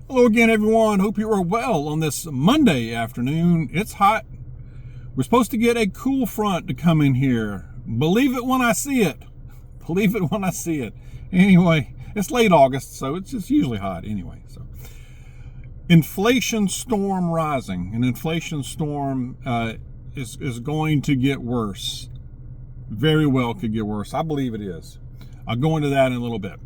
Hello again, everyone. Hope you are well on this Monday afternoon. It's hot. We're supposed to get a cool front to come in here. Believe it when I see it. Believe it when I see it. Anyway, it's late August, so it's just usually hot anyway. So, inflation storm rising. An inflation storm is going to get worse. Very well could get worse. I believe it is. I'll go into that in a little bit.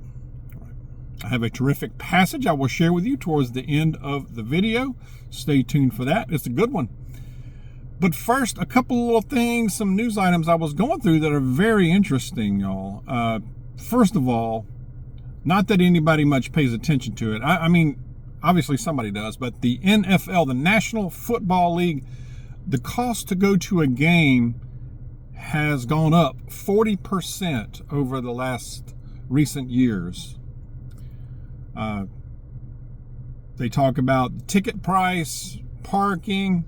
I have a terrific passage I will share with you towards the end of the video. Stay tuned for that. It's a good one. But first, a couple of little things, some news items I was going through that are very interesting, y'all. First of all, not that anybody much pays attention to it. I mean, obviously somebody does, but the NFL, the National Football League, the cost to go to a game has gone up 40% over the last recent years. They talk about ticket price, parking,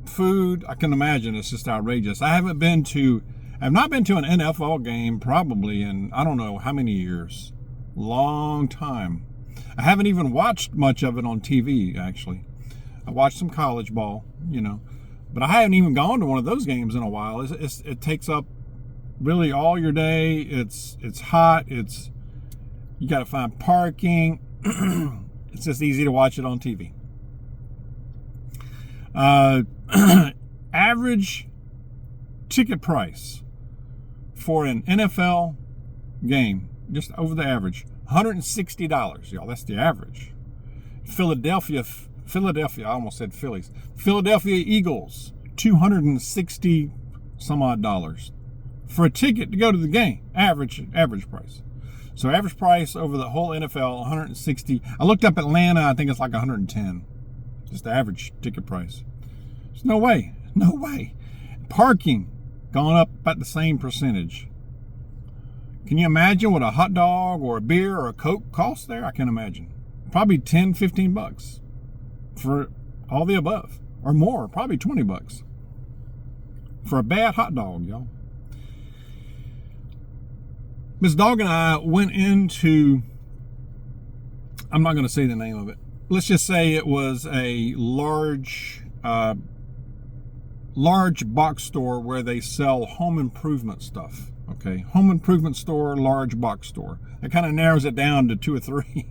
food. I can imagine it's just outrageous. I have not been to an NFL game probably in I don't know how many years. Long time. I haven't even watched much of it on TV, actually. I watched some college ball, but I haven't even gone to one of those games in a while. It takes up really all your day. It's hot. You got to find parking. It's just easy to watch it on TV. Average ticket price for an NFL game, just over the average, $160, y'all. That's the average. Philadelphia, I almost said Phillies. Philadelphia Eagles, $260 some odd dollars for a ticket to go to the game. Average price. So average price over the whole NFL, $160. I looked up Atlanta, I think it's like $110. Just the average ticket price. There's no way. Parking, gone up about the same percentage. Can you imagine what a hot dog or a beer or a Coke costs there? I can imagine. Probably $10, $15 for all the above. Or more, probably $20 for a bad hot dog, y'all. Ms. Dog and I went into, I'm not going to say the name of it. Let's just say it was a large box store where they sell home improvement stuff. Okay, home improvement store, large box store. That kind of narrows it down to 2 or 3.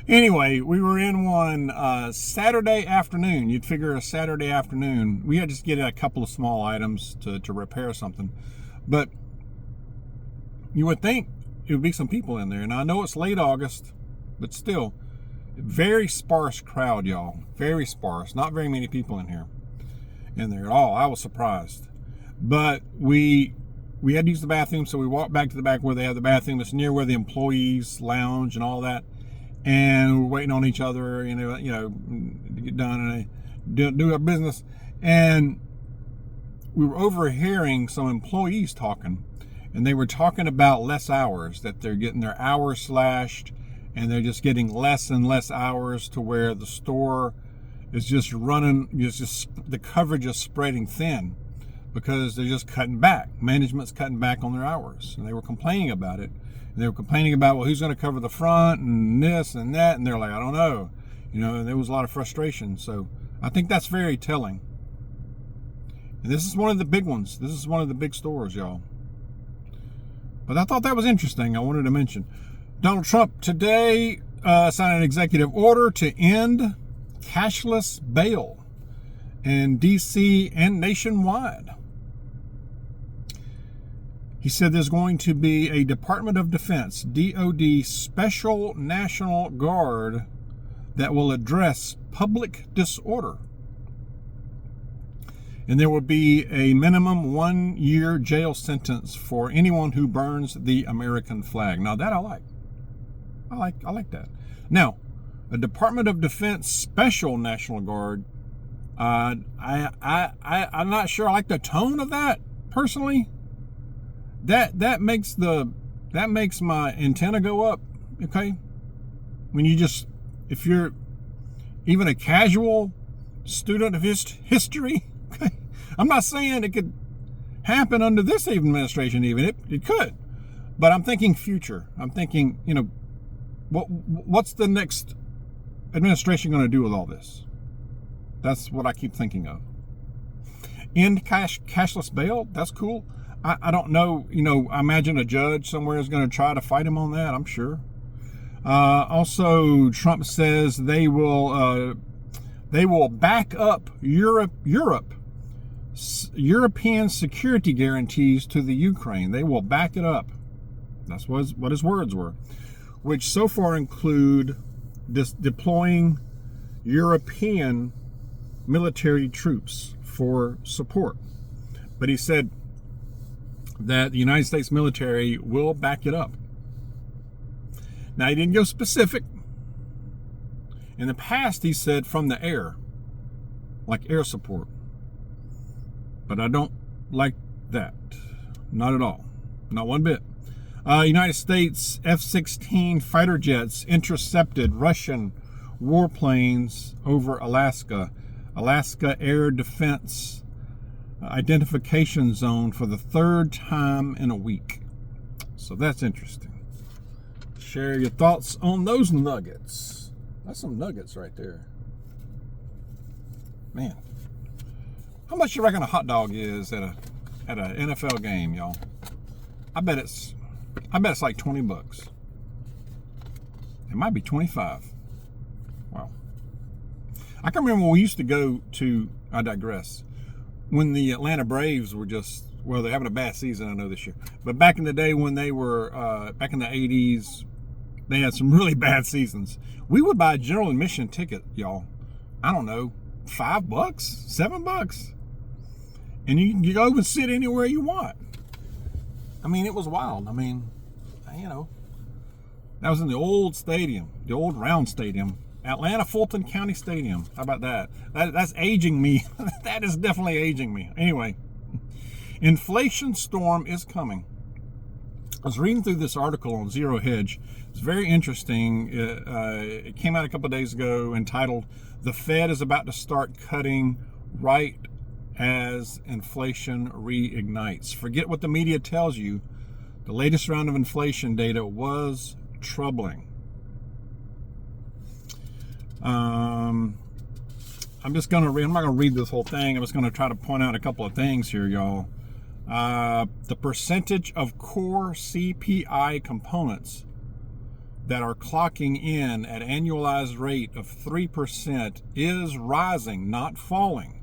Anyway, we were in one Saturday afternoon. You'd figure a Saturday afternoon. We had to just get a couple of small items to repair something. But you would think it would be some people in there. And I know it's late August, but still, very sparse crowd, y'all. Very sparse. Not very many people in there at all. I was surprised. But we had to use the bathroom, so we walked back to the back where they have the bathroom. It's near where the employees lounge and all that. And we're waiting on each other, to get done and do our business. And we were overhearing some employees talking. And they were talking about less hours, that they're getting their hours slashed and they're just getting less and less hours to where the store is just running, the coverage is spreading thin because they're just cutting back. Management's cutting back on their hours. And they were complaining about it. And they were complaining about, well, who's going to cover the front and this and that? And they're like, I don't know. And there was a lot of frustration. So I think that's very telling. And this is one of the big ones. This is one of the big stores, y'all. But I thought that was interesting. I wanted to mention. Donald Trump today signed an executive order to end cashless bail in D.C. and nationwide. He said there's going to be a Department of Defense, DOD, Special National Guard that will address public disorder. And there will be a minimum 1-year jail sentence for anyone who burns the American flag. Now that I like. I like that. Now, a Department of Defense Special National Guard. I'm not sure I like the tone of that personally. That makes my antenna go up. Okay, if you're even a casual student of history. Okay, I'm not saying it could happen under this administration. Even it could, but I'm thinking future. I'm thinking, what's the next administration going to do with all this? That's what I keep thinking of. End cashless bail. That's cool. I don't know. I imagine a judge somewhere is going to try to fight him on that. I'm sure. Also, Trump says they will back up European security guarantees to the Ukraine. They will back it up. That's what his words were, which so far include deploying European military troops for support. But he said that the United States military will back it up. Now, he didn't go specific. In the past, he said from the air, like air support. But I don't like that. Not at all. Not one bit. United States F-16 fighter jets intercepted Russian warplanes over Alaska. Alaska Air Defense Identification Zone for the third time in a week. So that's interesting. Share your thoughts on those nuggets. That's some nuggets right there. Man. How much you reckon a hot dog is at an NFL game, y'all? I bet it's like $20. It might be 25. Wow. I can remember when we used to go to, I digress, when the Atlanta Braves were they're having a bad season, I know, this year. But back in the day when they were, back in the 80s, they had some really bad seasons. We would buy a general admission ticket, y'all. I don't know, $5, $7. And you can go and sit anywhere you want. I mean, it was wild. I mean, that was in the old stadium, the old round stadium, Atlanta Fulton County Stadium. How about that? That's aging me. That is definitely aging me. Anyway, inflation storm is coming. I was reading through this article on Zero Hedge. It's very interesting. It came out a couple of days ago entitled, "The Fed is about to start cutting right as inflation reignites." Forget what the media tells you. The latest round of inflation data was troubling. I'm not going to read this whole thing. I'm just going to try to point out a couple of things here, y'all. The percentage of core CPI components that are clocking in at annualized rate of 3% is rising, not falling.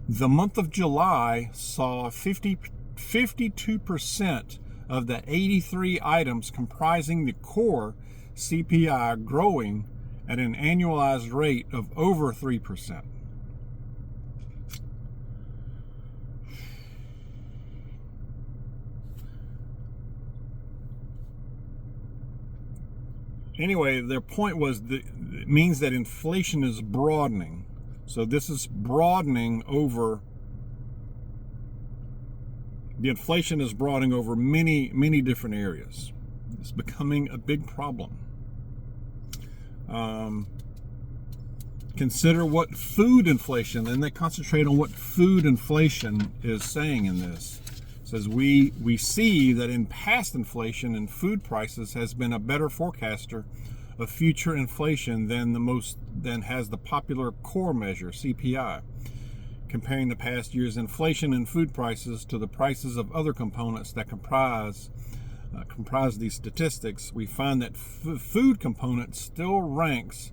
The month of July saw 52% of the 83 items comprising the core CPI growing at an annualized rate of over 3%. Anyway, their point was that it means that inflation is broadening. So this is broadening over, the inflation is broadening over many, many different areas. It's becoming a big problem. Consider what food inflation, and they concentrate on what food inflation is saying in this. It says we see that in past inflation and food prices has been a better forecaster of future inflation than has the popular core measure, CPI. Comparing the past year's inflation in food prices to the prices of other components that comprise these statistics, we find that food component still ranks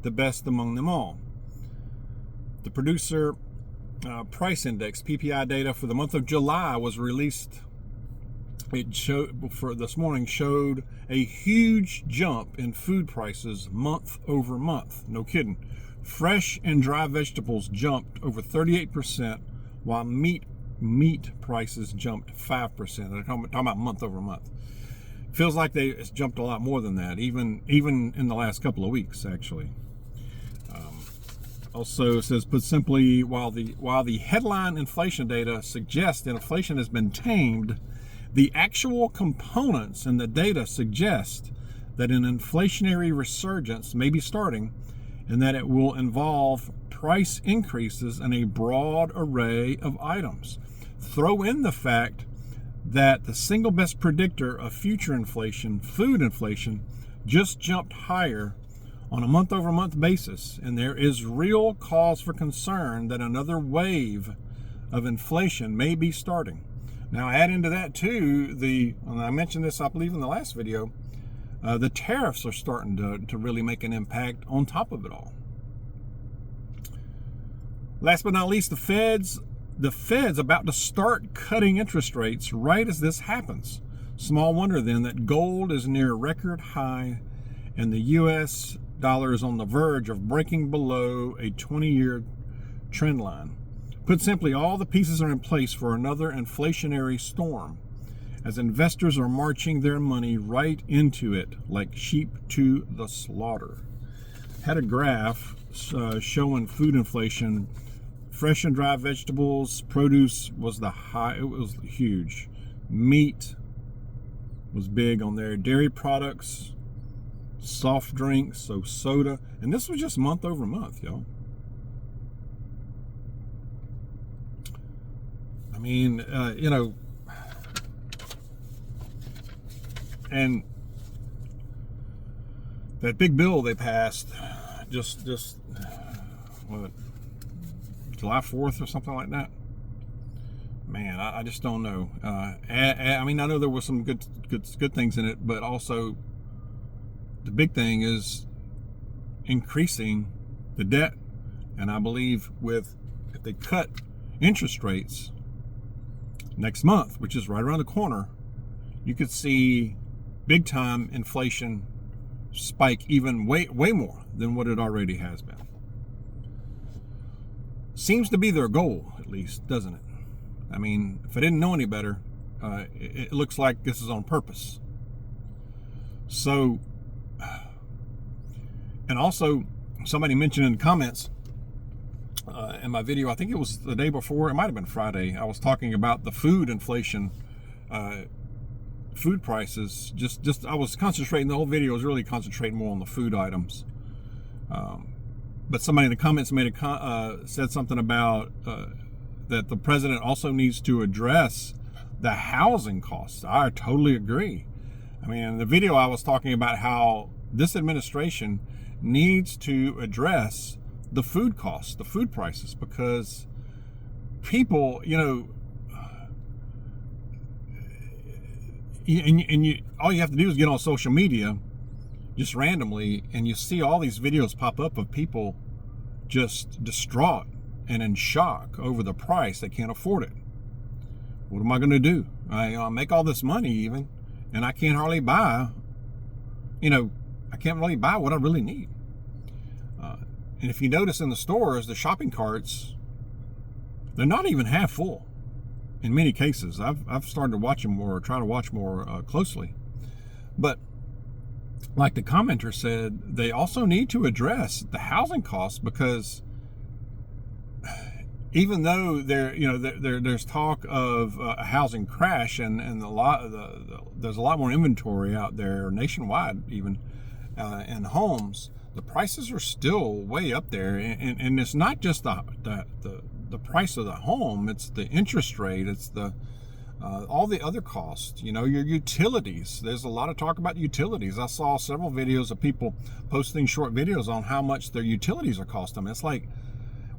the best among them all. The Producer Price Index, PPI data for the month of July was released. It showed a huge jump in food prices month over month. No kidding. Fresh and dry vegetables jumped over 38%, while meat prices jumped 5%. They're talking about month over month. Feels like it's jumped a lot more than that, even in the last couple of weeks, actually. Also, it says, put simply, while the headline inflation data suggests that inflation has been tamed, the actual components in the data suggest that an inflationary resurgence may be starting, and that it will involve price increases in a broad array of items. Throw in the fact that the single best predictor of future inflation, food inflation, just jumped higher on a month-over-month basis, and there is real cause for concern that another wave of inflation may be starting. Now, add into that too, and I mentioned this, I believe, in the last video, the tariffs are starting to really make an impact on top of it all. Last but not least, the Fed's about to start cutting interest rates right as this happens. Small wonder then that gold is near record high and the U.S. dollar is on the verge of breaking below a 20-year trend line. Put simply, all the pieces are in place for another inflationary storm as investors are marching their money right into it like sheep to the slaughter. Had a graph showing food inflation. Fresh and dry vegetables, produce was it was huge. Meat was big on there. Dairy products, soft drinks, so soda. And this was just month over month, y'all. I mean, and that big bill they passed just what, July 4th or something like that. Man, I just don't know. I mean, I know there was some good things in it, but also the big thing is increasing the debt. And I believe if they cut interest rates next month, which is right around the corner, you could see big time inflation spike even way more than what it already has been. Seems to be their goal, at least, doesn't it? I mean, if I didn't know any better, it looks like this is on purpose. So, and also, somebody mentioned in the comments in my video, I think it was the day before, it might have been Friday, I was talking about the food inflation, food prices. Just I was concentrating, the whole video was really concentrating more on the food items. But somebody in the comments said something about that the president also needs to address the housing costs. I totally agree. I mean, in the video I was talking about how this administration needs to address the food costs, the food prices, because people, all you have to do is get on social media just randomly, and you see all these videos pop up of people just distraught and in shock over the price. They can't afford it. What am I going to do? I make all this money even, and I can't hardly buy, I can't really buy what I really need. And if you notice in the stores, the shopping carts, they're not even half full in many cases. I've started to watch them more, or try to watch more closely. But like the commenter said, they also need to address the housing costs, because even though there's talk of a housing crash and there's a lot more inventory out there nationwide even in homes, the prices are still way up there, and it's not just the price of the home, it's the interest rate, it's the all the other costs, your utilities. There's a lot of talk about utilities. I saw several videos of people posting short videos on how much their utilities are costing them. It's like,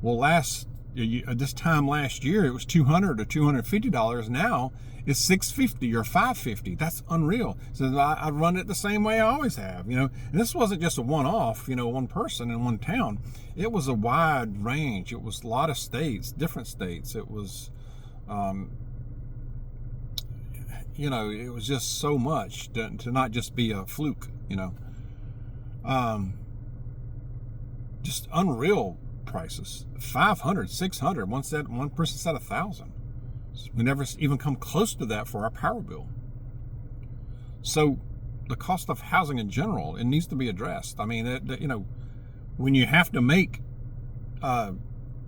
well, this time last year it was $200 or $250. Now it's $650 or $550. That's unreal. So I run it the same way I always have. And this wasn't just a one-off, one person in one town. It was a wide range. It was a lot of states, different states. It was it was just so much to not just be a fluke, just unreal prices. 500, 600. One person said 1,000. We never even come close to that for our power bill. So the cost of housing in general, it needs to be addressed. I mean, when you have to make, I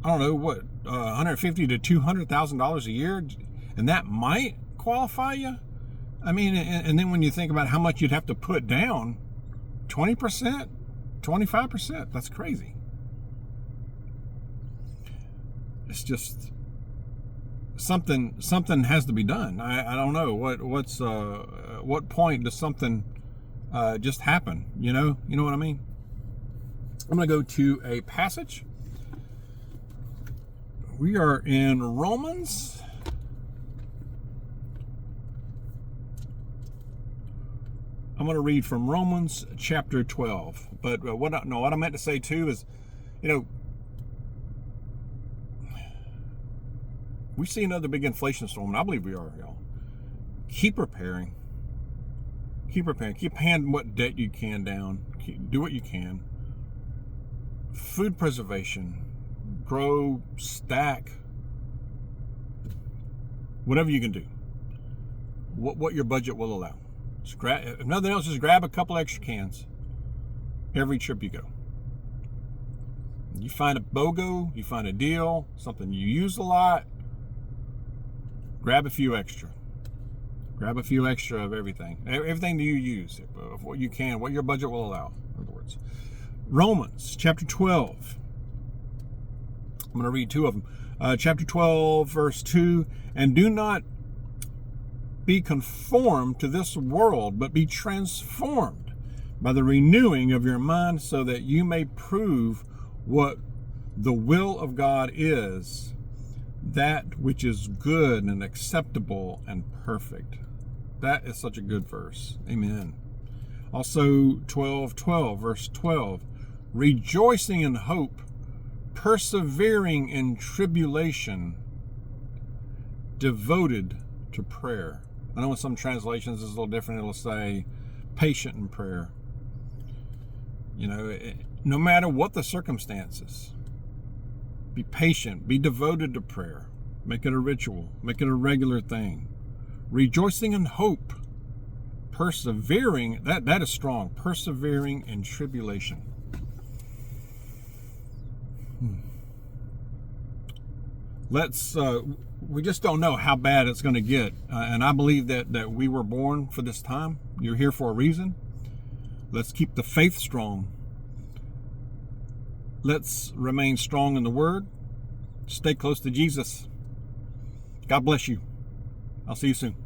don't know what, $150,000 to $200,000 a year, and that might qualify you. I mean, and then when you think about how much you'd have to put down, 20%, 25%, that's crazy. It's just something has to be done. I don't know what point does something just happen, you know what I mean? I'm going to go to a passage. We are in Romans. I'm going to read from Romans chapter 12. But what I meant to say too is, we see another big inflation storm, and I believe we are, y'all. Keep preparing. Keep preparing. Keep paying what debt you can down. Do what you can. Food preservation. Grow, stack. Whatever you can do. What your budget will allow. If nothing else, just grab a couple extra cans every trip you go. You find a BOGO, you find a deal, something you use a lot, grab a few extra. Grab a few extra of everything. Everything that you use, of what you can, what your budget will allow, in other words. Romans chapter 12. I'm going to read two of them. Chapter 12, verse 2. And do not be conformed to this world, but be transformed by the renewing of your mind, so that you may prove what the will of God is, that which is good and acceptable and perfect. That is such a good verse. Amen. Also 12:12, verse 12. Rejoicing in hope, persevering in tribulation, devoted to prayer. I know in some translations it's a little different. It'll say patient in prayer. No matter what the circumstances, be patient, be devoted to prayer. Make it a ritual, make it a regular thing. Rejoicing in hope, persevering, that is strong, persevering in tribulation. We just don't know how bad it's going to get. And I believe that we were born for this time. You're here for a reason. Let's keep the faith strong. Let's remain strong in the Word. Stay close to Jesus. God bless you. I'll see you soon.